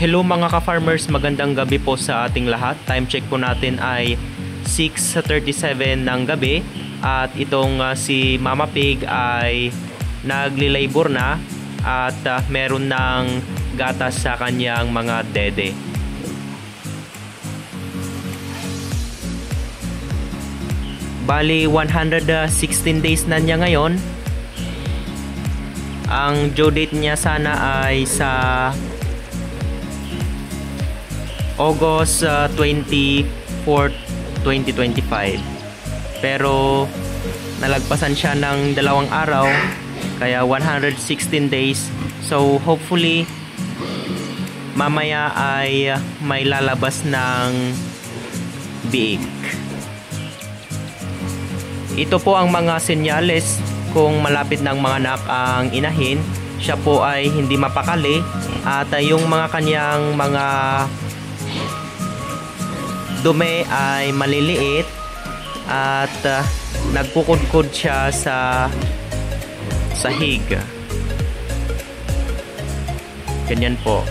Hello mga ka-farmers, magandang gabi po sa ating lahat. Time check po natin ay 6:37 ng gabi at itong si Mama Pig ay nagli-labor na at meron ng gatas sa kanyang mga dede. Bali 116 days na niya ngayon. Ang due date niya sana ay sa August 24, 2025. Pero nalagpasan siya ng 2 araw, kaya 116 days. So hopefully mamaya ay may lalabas ng biik. Ito po ang mga senyales kung malapit ng mga anak ang inahin. Siya po ay hindi mapakali at yung mga kanyang mga dumi ay maliliit at nagkukudkod siya sa sahig. Ganyan po.